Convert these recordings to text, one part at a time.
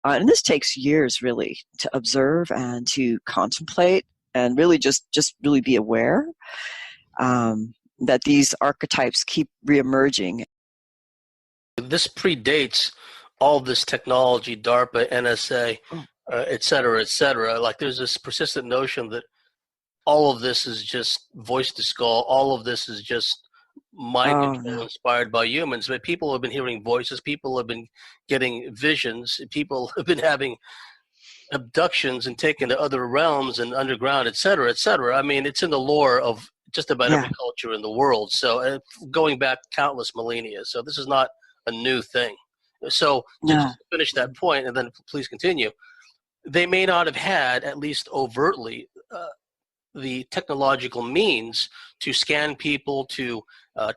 And this takes years really to observe and to contemplate and really just really be aware that these archetypes keep reemerging. This predates all this technology, DARPA, NSA, et cetera, et cetera. Like there's this persistent notion that all of this is just voice to skull. All of this is just mind control inspired by humans. But people have been hearing voices. People have been getting visions. People have been having abductions and taken to other realms and underground, et cetera, et cetera. I mean, it's in the lore of just about every culture in the world. So going back countless millennia. So this is not a new thing. So just to finish that point, and then please continue. They may not have had, at least overtly, the technological means to scan people, to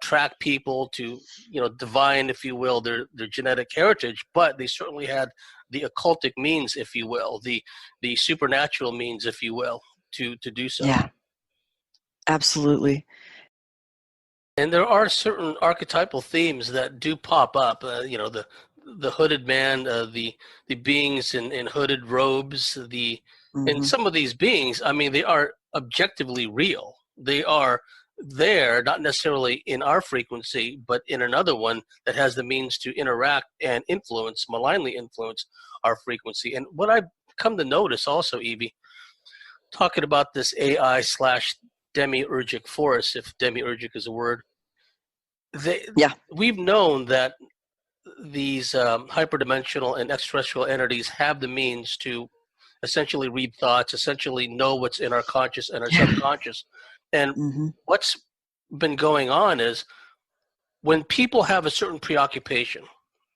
track people, to divine, if you will, their genetic heritage, but they certainly had the occultic means, if you will, the supernatural means, if you will, to do so. Yeah, absolutely. And there are certain archetypal themes that do pop up. The hooded man, the beings in hooded robes, and some of these beings, I mean, they are objectively real. They are there, not necessarily in our frequency, but in another one that has the means to interact and influence, malignly influence our frequency. And what I've come to notice also, Evie, talking about this AI / demiurgic force, if demiurgic is a word, we've known that these hyperdimensional and extraterrestrial entities have the means to essentially read thoughts, essentially know what's in our conscious and our subconscious. And what's been going on is when people have a certain preoccupation,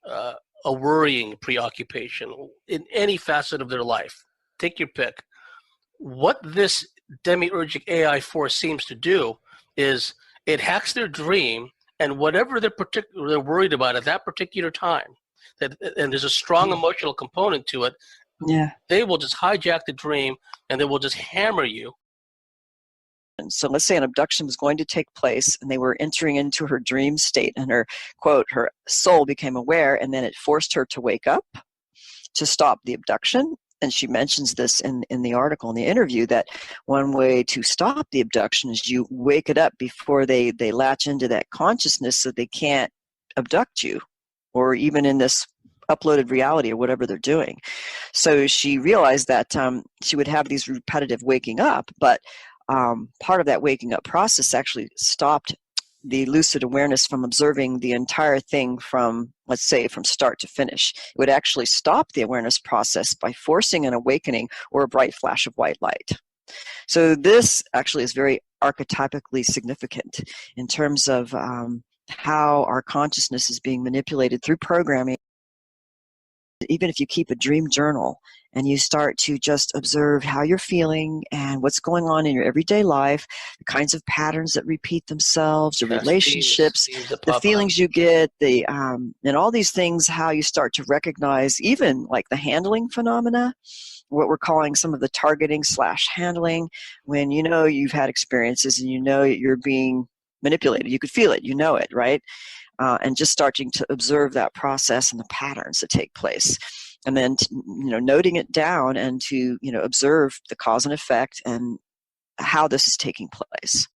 a worrying preoccupation in any facet of their life, take your pick, what this demiurgic AI force seems to do is it hacks their dream, and whatever they're worried about at that particular time, and there's a strong emotional component to it, they will just hijack the dream and they will just hammer you. And so let's say an abduction was going to take place and they were entering into her dream state, and her, quote, her soul became aware, and then it forced her to wake up to stop the abduction. And she mentions this in the article, in the interview, that one way to stop the abduction is you wake it up before they latch into that consciousness so they can't abduct you, or even in this uploaded reality or whatever they're doing. So she realized that she would have these repetitive waking up, but part of that waking up process actually stopped the lucid awareness from observing the entire thing from, let's say, from start to finish. It would actually stop the awareness process by forcing an awakening or a bright flash of white light. So this actually is very archetypically significant in terms of how our consciousness is being manipulated through programming. Even if you keep a dream journal and you start to just observe how you're feeling and what's going on in your everyday life, the kinds of patterns that repeat themselves, the relationships, the feelings you get, and all these things, how you start to recognize even like the handling phenomena, what we're calling some of the targeting / handling, when you know you've had experiences and you know you're being manipulated. You could feel it, you know it, right? And just starting to observe that process and the patterns that take place, and then noting it down and to observe the cause and effect and how this is taking place.